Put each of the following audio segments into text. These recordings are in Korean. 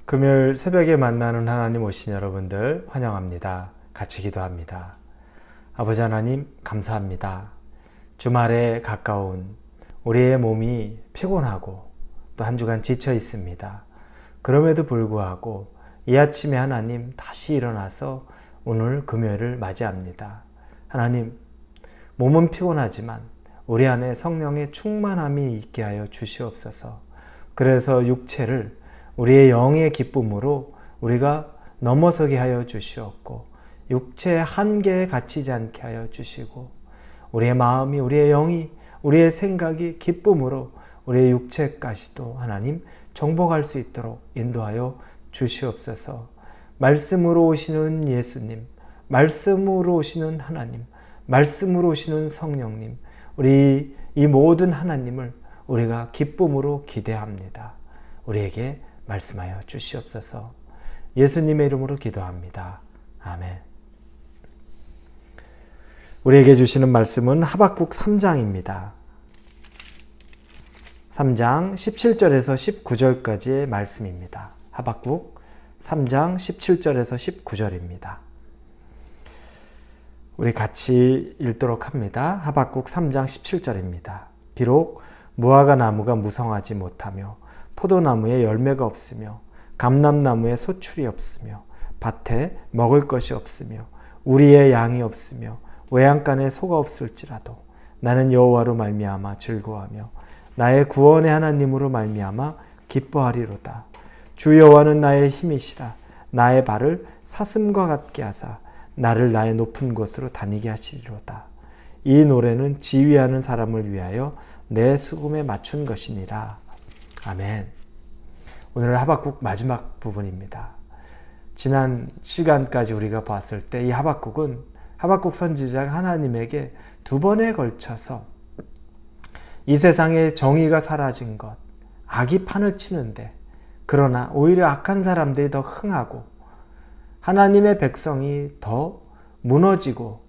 금요일 새벽에 만나는 하나님 오신 여러분들 환영합니다. 같이 기도합니다. 아버지 하나님 감사합니다. 주말에 가까운 우리의 몸이 피곤하고 또 한 주간 지쳐 있습니다. 그럼에도 불구하고 이 아침에 하나님 다시 일어나서 오늘 금요일을 맞이합니다. 하나님, 몸은 피곤하지만 우리 안에 성령의 충만함이 있게 하여 주시옵소서. 그래서 육체를 우리의 영의 기쁨으로 우리가 넘어서게 하여 주시옵고, 육체의 한계에 갇히지 않게 하여 주시고, 우리의 마음이, 우리의 영이, 우리의 생각이 기쁨으로 우리의 육체까지도 하나님 정복할 수 있도록 인도하여 주시옵소서. 말씀으로 오시는 예수님, 말씀으로 오시는 하나님, 말씀으로 오시는 성령님, 우리 이 모든 하나님을 우리가 기쁨으로 기대합니다. 우리에게 말씀하여 주시옵소서. 예수님의 이름으로 기도합니다. 아멘. 우리에게 주시는 말씀은 하박국 3장입니다. 3장 17절에서 19절까지의 말씀입니다. 하박국 3장 17절에서 19절입니다. 우리 같이 읽도록 합니다. 하박국 3장 17절입니다. 비록 무화과 나무가 무성하지 못하며 포도나무에 열매가 없으며 감람나무에 소출이 없으며 밭에 먹을 것이 없으며 우리의 양이 없으며 외양간에 소가 없을지라도 나는 여호와로 말미암아 즐거워하며 나의 구원의 하나님으로 말미암아 기뻐하리로다. 주 여호와는 나의 힘이시라. 나의 발을 사슴과 같게 하사 나를 나의 높은 곳으로 다니게 하시리로다. 이 노래는 지휘하는 사람을 위하여 내 수금에 맞춘 것이니라. 아멘. 오늘 하박국 마지막 부분입니다. 지난 시간까지 우리가 봤을 때 이 하박국은 하박국 선지자가 하나님에게 두 번에 걸쳐서 이 세상에 정의가 사라진 것, 악이 판을 치는데 그러나 오히려 악한 사람들이 더 흥하고 하나님의 백성이 더 무너지고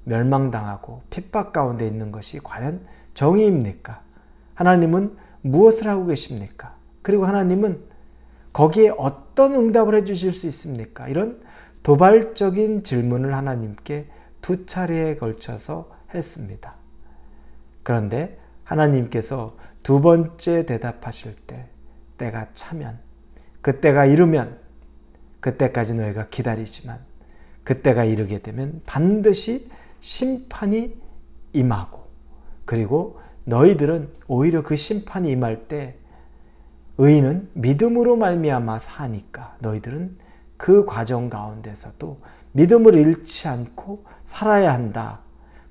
멸망당하고 핍박 가운데 있는 것이 과연 정의입니까? 하나님은 무엇을 하고 계십니까? 그리고 하나님은 거기에 어떤 응답을 해주실 수 있습니까? 이런 도발적인 질문을 하나님께 두 차례에 걸쳐서 했습니다. 그런데 하나님께서 두 번째 대답하실 때 때가 차면, 그때가 이르면, 그때까지 너희가 기다리지만 그때가 이르게 되면 반드시 심판이 임하고, 그리고 너희들은 오히려 그 심판이 임할 때 의인은 믿음으로 말미암아 사니까 너희들은 그 과정 가운데서도 믿음을 잃지 않고 살아야 한다.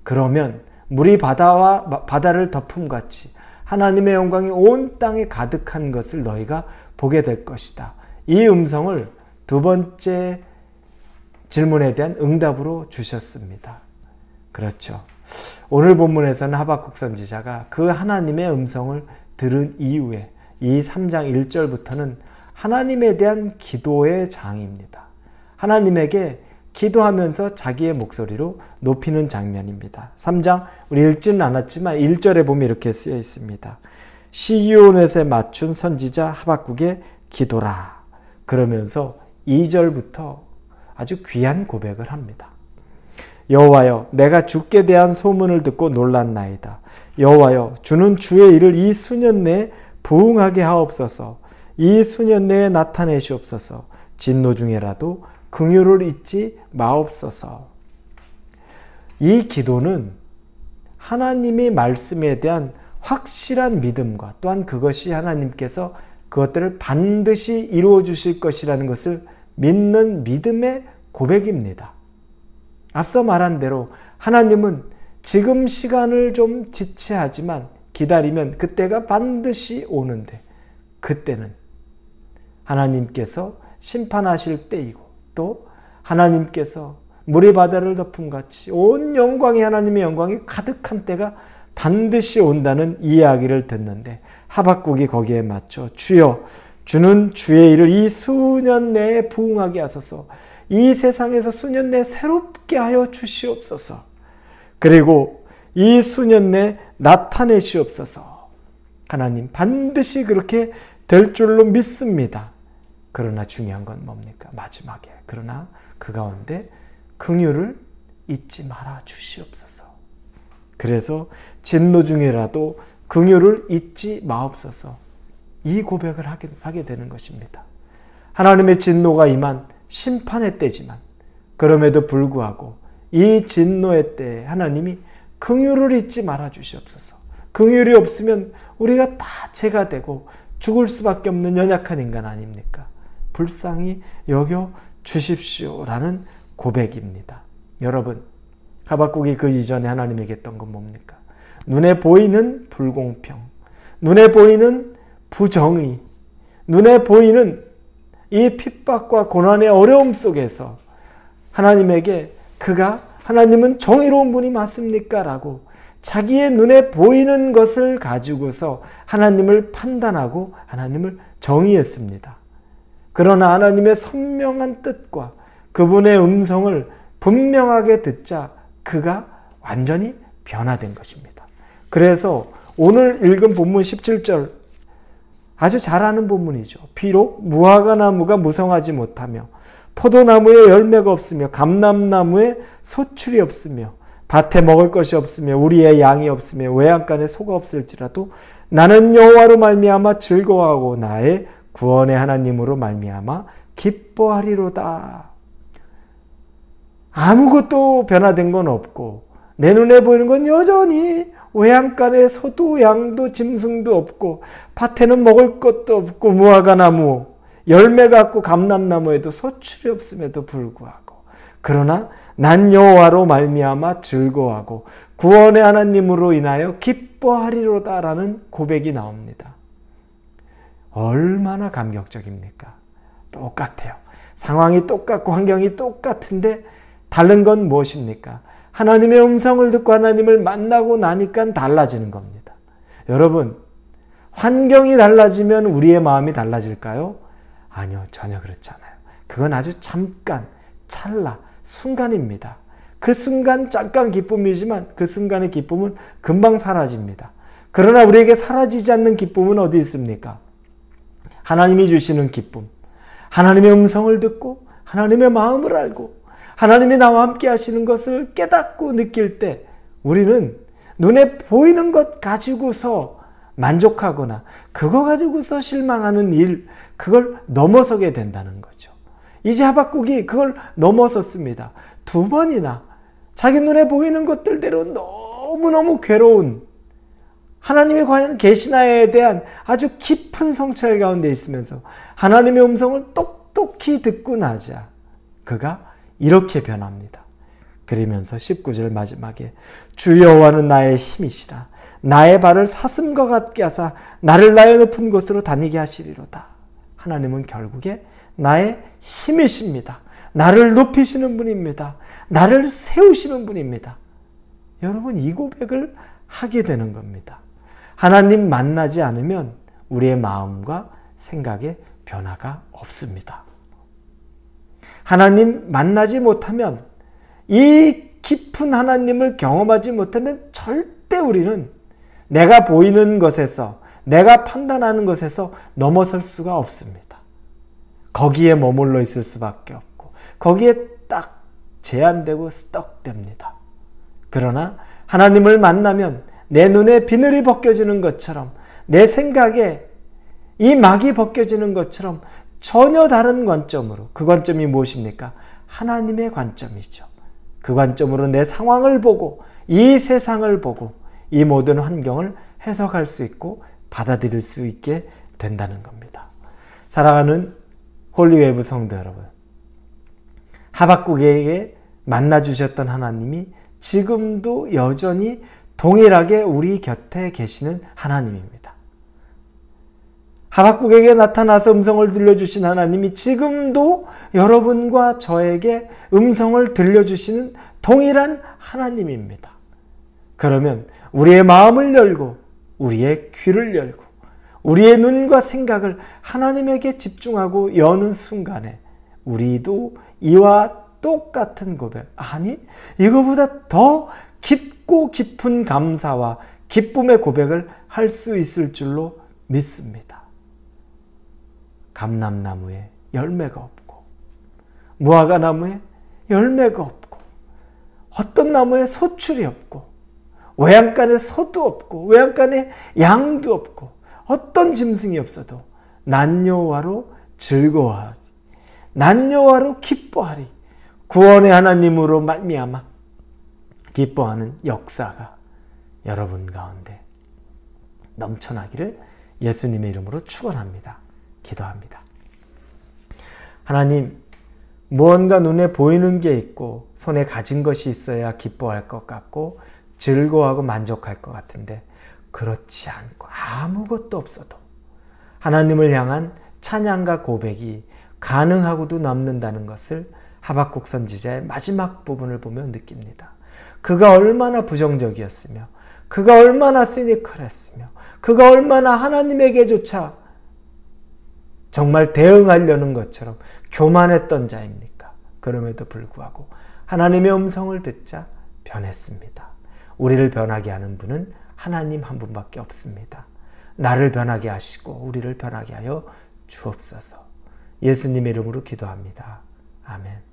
그러면 물이 바다를 덮음같이 하나님의 영광이 온 땅에 가득한 것을 너희가 보게 될 것이다. 이 음성을 두 번째 질문에 대한 응답으로 주셨습니다. 그렇죠. 오늘 본문에서는 하박국 선지자가 그 하나님의 음성을 들은 이후에 이 3장 1절부터는 하나님에 대한 기도의 장입니다. 하나님에게 기도하면서 자기의 목소리로 높이는 장면입니다. 3장 우리 읽지는 않았지만 1절에 보면 이렇게 쓰여 있습니다. 시기온에 맞춘 선지자 하박국의 기도라. 그러면서 2절부터 아주 귀한 고백을 합니다. 여호와여, 내가 주께 대한 소문을 듣고 놀랐나이다. 여호와여, 주는 주의 일을 이 수년 내에 부응하게 하옵소서. 이 수년 내에 나타내시옵소서. 진노 중에라도 긍휼을 잊지 마옵소서. 이 기도는 하나님의 말씀에 대한 확실한 믿음과 또한 그것이 하나님께서 그것들을 반드시 이루어 주실 것이라는 것을 믿는 믿음의 고백입니다. 앞서 말한 대로 하나님은 지금 시간을 좀 지체하지만 기다리면 그때가 반드시 오는데, 그때는 하나님께서 심판하실 때이고 또 하나님께서 물이 바다를 덮음같이 온 영광이, 하나님의 영광이 가득한 때가 반드시 온다는 이야기를 듣는데, 하박국이 거기에 맞춰 주여, 주는 주의 일을 이 수년 내에 부응하게 하소서. 이 세상에서 수년 내에 새롭게 하여 주시옵소서. 그리고 이 수년 내에 나타내시옵소서. 하나님 반드시 그렇게 될 줄로 믿습니다. 그러나 중요한 건 뭡니까? 마지막에. 그러나 그 가운데 긍휼을 잊지 말아 주시옵소서. 그래서 진노 중이라도 긍휼을 잊지 마옵소서. 이 고백을 하게 되는 것입니다. 하나님의 진노가 임한 심판의 때지만 그럼에도 불구하고 이 진노의 때에 하나님이 긍휼을 잊지 말아 주시옵소서. 긍휼이 없으면 우리가 다 죄가 되고 죽을 수밖에 없는 연약한 인간 아닙니까? 불쌍히 여겨 주십시오라는 고백입니다. 여러분, 하박국이 그 이전에 하나님에게 했던 건 뭡니까? 눈에 보이는 불공평, 눈에 보이는 부정의, 눈에 보이는 이 핍박과 고난의 어려움 속에서 하나님에게 하나님은 정의로운 분이 맞습니까? 라고 자기의 눈에 보이는 것을 가지고서 하나님을 판단하고 하나님을 정의했습니다. 그러나 하나님의 선명한 뜻과 그분의 음성을 분명하게 듣자 그가 완전히 변화된 것입니다. 그래서 오늘 읽은 본문 17절 아주 잘 아는 본문이죠. 비록 무화과 나무가 무성하지 못하며 포도나무에 열매가 없으며 감람나무에 소출이 없으며 밭에 먹을 것이 없으며 우리의 양이 없으며 외양간에 소가 없을지라도 나는 여호와로 말미암아 즐거워하고 나의 구원의 하나님으로 말미암아 기뻐하리로다. 아무것도 변화된 건 없고 내 눈에 보이는 건 여전히 외양간에 소도 양도 짐승도 없고 밭에는 먹을 것도 없고 무화과 나무 열매가 없고 감람나무에도 소출이 없음에도 불구하고 그러나 난 여호와로 말미암아 즐거워하고 구원의 하나님으로 인하여 기뻐하리로다라는 고백이 나옵니다. 얼마나 감격적입니까? 똑같아요. 상황이 똑같고 환경이 똑같은데 다른 건 무엇입니까? 하나님의 음성을 듣고 하나님을 만나고 나니까 달라지는 겁니다. 여러분, 환경이 달라지면 우리의 마음이 달라질까요? 아니요, 전혀 그렇지 않아요. 그건 아주 잠깐, 찰나, 순간입니다. 그 순간 잠깐 기쁨이지만 그 순간의 기쁨은 금방 사라집니다. 그러나 우리에게 사라지지 않는 기쁨은 어디 있습니까? 하나님이 주시는 기쁨, 하나님의 음성을 듣고 하나님의 마음을 알고 하나님이 나와 함께 하시는 것을 깨닫고 느낄 때 우리는 눈에 보이는 것 가지고서 만족하거나 그거 가지고서 실망하는 일, 그걸 넘어서게 된다는 거죠. 이제 하박국이 그걸 넘어섰습니다. 2번이나 자기 눈에 보이는 것들대로 너무너무 괴로운 하나님이 과연 계시나에 대한 아주 깊은 성찰 가운데 있으면서 하나님의 음성을 똑똑히 듣고 나자 그가 이렇게 변합니다. 그러면서 19절 마지막에 주 여호와는 나의 힘이시라. 나의 발을 사슴과 같게 하사 나를 나의 높은 곳으로 다니게 하시리로다. 하나님은 결국에 나의 힘이십니다. 나를 높이시는 분입니다. 나를 세우시는 분입니다. 여러분, 이 고백을 하게 되는 겁니다. 하나님 만나지 않으면 우리의 마음과 생각에 변화가 없습니다. 하나님 만나지 못하면, 이 깊은 하나님을 경험하지 못하면 절대 우리는 내가 보이는 것에서, 내가 판단하는 것에서 넘어설 수가 없습니다. 거기에 머물러 있을 수밖에 없고 거기에 딱 제한되고 스떡됩니다. 그러나 하나님을 만나면 내 눈에 비늘이 벗겨지는 것처럼, 내 생각에 이 막이 벗겨지는 것처럼 전혀 다른 관점으로, 그 관점이 무엇입니까? 하나님의 관점이죠. 그 관점으로 내 상황을 보고 이 세상을 보고 이 모든 환경을 해석할 수 있고 받아들일 수 있게 된다는 겁니다. 사랑하는 홀리웨이브 성도 여러분, 하박국에게 만나주셨던 하나님이 지금도 여전히 동일하게 우리 곁에 계시는 하나님입니다. 하박국에게 나타나서 음성을 들려주신 하나님이 지금도 여러분과 저에게 음성을 들려주시는 동일한 하나님입니다. 그러면 우리의 마음을 열고 우리의 귀를 열고 우리의 눈과 생각을 하나님에게 집중하고 여는 순간에 우리도 이와 똑같은 고백, 아니 이거보다 더 깊고 깊은 감사와 기쁨의 고백을 할 수 있을 줄로 믿습니다. 감람나무에 열매가 없고, 무화과 나무에 열매가 없고, 어떤 나무에 소출이 없고, 외양간에 소도 없고, 외양간에 양도 없고, 어떤 짐승이 없어도 난 여호와로 즐거워하리, 난 여호와로 기뻐하리, 구원의 하나님으로 말미암아 기뻐하는 역사가 여러분 가운데 넘쳐나기를 예수님의 이름으로 축원합니다. 기도합니다. 하나님, 무언가 눈에 보이는 게 있고 손에 가진 것이 있어야 기뻐할 것 같고 즐거워하고 만족할 것 같은데, 그렇지 않고 아무것도 없어도 하나님을 향한 찬양과 고백이 가능하고도 남는다는 것을 하박국 선지자의 마지막 부분을 보며 느낍니다. 그가 얼마나 부정적이었으며, 그가 얼마나 시니컬했으며, 그가 얼마나 하나님에게조차 정말 대응하려는 것처럼 교만했던 자입니까? 그럼에도 불구하고 하나님의 음성을 듣자 변했습니다. 우리를 변하게 하는 분은 하나님 한 분밖에 없습니다. 나를 변하게 하시고 우리를 변하게 하여 주옵소서. 예수님의 이름으로 기도합니다. 아멘.